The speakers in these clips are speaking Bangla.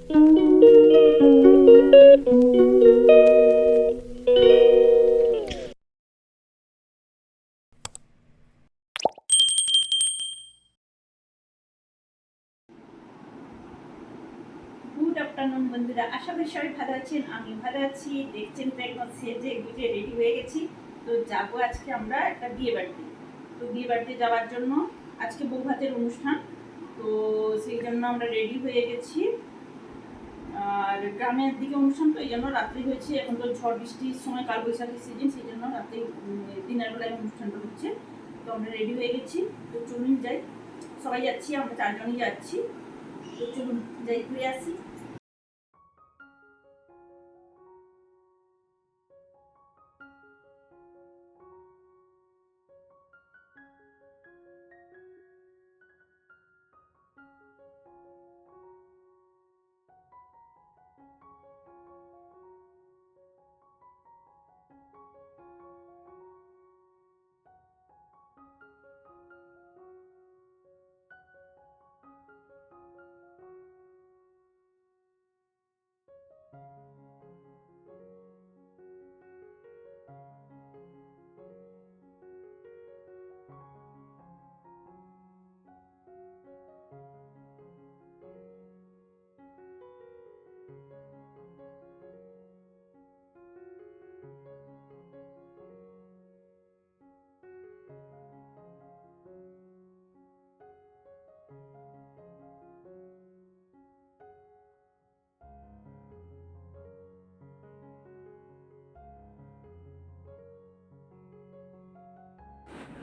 গুড আফটারনুন বন্ধুরা, আশা করি সবাই ভালো আছেন। আমি ভালো আছি। দেখছেন তো একদম সেজে গুজে রেডি হয়ে গেছি। তো যাবো আজকে আমরা একটা বিয়ে বাড়িতে। তো বিয়ে বাড়িতে যাওয়ার জন্য আজকে বউ ভাতের অনুষ্ঠান, তো সেই জন্য আমরা রেডি হয়ে গেছি। আর গ্রামের দিকে অনুষ্ঠান, তো এই জন্য রাত্রি হয়েছে। এখন তো ঝড় বৃষ্টির সময়, কালবৈশাখী সিজন, সেই জন্য রাত্রি দিনের বেলায় অনুষ্ঠানটা হচ্ছে। তো আমরা রেডি হয়ে গেছি। তো চলুন যাই, সবাই যাচ্ছি, আমরা চারজনই যাচ্ছি। তো চলুন যাই, ঘুরে আসি।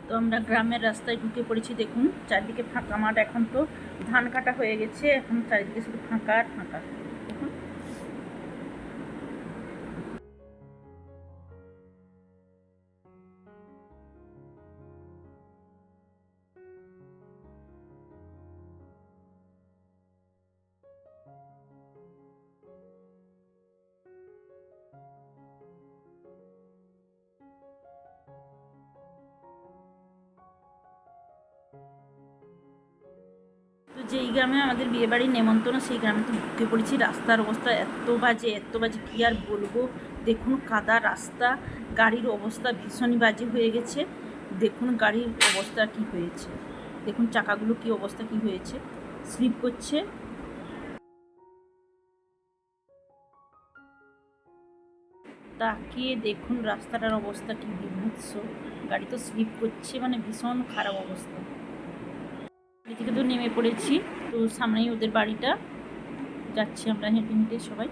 তো আমরা গ্রামের রাস্তায় ঢুকে পড়েছি। দেখুন চারদিকে ফাঁকা মাঠ। এখন তো ধান কাটা হয়ে গেছে, এখন চারিদিকে শুধু ফাঁকা আর ফাঁকা। দেখুন তো যেই গ্রামে আমাদের বিয়ে বাড়ির নেমন্তন্ন, সেই গ্রামে তো ঢুকে পড়েছি। রাস্তার অবস্থা এত বাজে কী আর বলবো। দেখুন কাদা রাস্তা, গাড়ির অবস্থা ভীষণই বাজে হয়ে গেছে। দেখুন গাড়ির অবস্থা কি হয়েছে, দেখুন চাকাগুলো কি অবস্থা কি হয়েছে, স্লিপ করছে। তাকিয়ে দেখুন রাস্তাটার অবস্থা কি বিভৎস। গাড়ি তো স্লিপ করছে, মানে ভীষণ খারাপ অবস্থা। বাড়ি থেকে তো নেমে পড়েছি, তো সামনেই ওদের বাড়িটা। যাচ্ছি আমরা হেঁটে হেঁটে সবাই।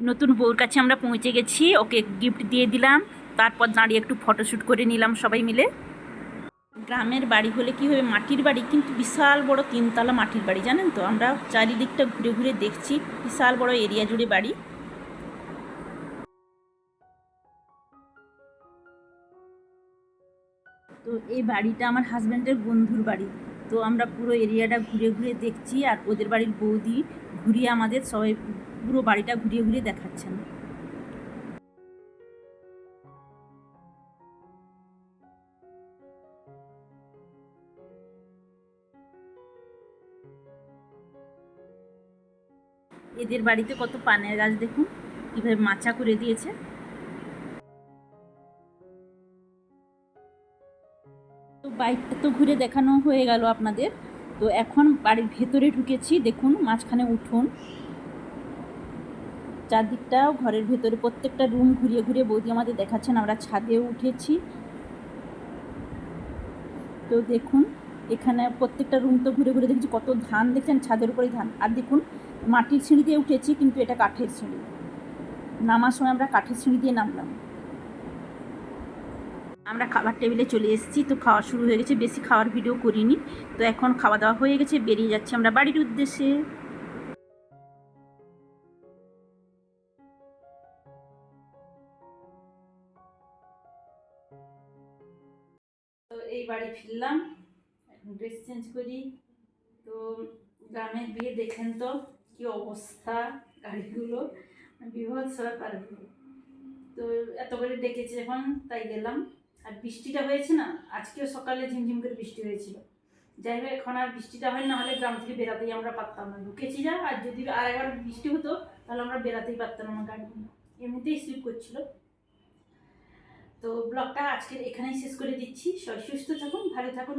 নতুন বউর কাছে আমরা পৌঁছে গেছি, ওকে গিফট দিয়ে দিলাম। তারপর দাঁড়িয়ে একটু ফটোশ্যুট করে নিলাম সবাই মিলে। গ্রামের বাড়ি হলে কি হবে, মাটির বাড়ি, কিন্তু বিশাল বড় 3তলা মাটির বাড়ি, জানেন তো। আমরা চারিদিকটা ঘুরে ঘুরে দেখছি, বিশাল বড় এরিয়া জুড়ে বাড়ি। তো এই বাড়িটা আমার হাজব্যান্ডের বন্ধুর বাড়ি। তো আমরা পুরো এরিয়াটা ঘুরে ঘুরে দেখছি, আর ওদের বাড়ির বৌদি ঘুরিয়ে আমাদের সবাই পুরো বাড়িটা ঘুরিয়ে ঘুরিয়ে দেখাচ্ছেন। এদের বাড়িতে কত পানের গাছ, দেখুন কীভাবে মাচা করে দিয়েছে। তো বাইকটা তো ঘুরে দেখানো হয়ে গেল আপনাদের। তো এখন বাড়ির ভেতরে ঢুকেছি। দেখুন মাঝখানে উঠোন, চারদিকটাও ঘরের ভেতরে প্রত্যেকটা রুম ঘুরিয়ে ঘুরিয়ে বৌদি আমাদের দেখাচ্ছেন। আমরা ছাদেও উঠেছি। তো দেখুন এখানে প্রত্যেকটা রুম তো ঘুরে ঘুরে দেখছি, কত ধান দেখছেন, ছাদের উপরেই ধান। আর দেখুন মাটির সিঁড়ি দিয়ে উঠেছি, কিন্তু এটা কাঠের সিঁড়ি। নামার সময় আমরা কাঠের সিঁড়ি দিয়ে নামলাম। আমরা খাবার টেবিলে চলে এসেছি। তো খাওয়া শুরু হয়ে গেছে, বেশি খাওয়ার ভিডিও করিনি। তো এখন খাওয়া দাওয়া হয়ে গেছে, বেরিয়ে যাচ্ছি আমরা বাড়ির উদ্দেশ্যে। তো এই বাড়ি ফিরলাম, এখন ড্রেস চেঞ্জ করি। তো গ্রামের বিয়ে দেখেন তো কি অবস্থা, গাড়িগুলো বিভৎস ব্যাপার। তো এত করে ডেকেছে যখন তাই গেলাম। আর বৃষ্টিটা হয়েছে না, আজকেও সকালে ঝিমঝিম করে বৃষ্টি হয়েছিল। যাই হোক, এখন আর বৃষ্টিটা হয় না, হলে গ্রাম থেকে বেরাতেই আমরা পারতাম না, ঢুকেছি যা। আর যদি আর একবার বৃষ্টি হতো তাহলে আমরা বেরাতেই পারতাম না, গাড়ি এমনিতেই স্লিপ করছিল। তো ব্লগটা আজকের এখানেই শেষ করে দিচ্ছি। সবাই সুস্থ থাকুন, ভালো থাকুন।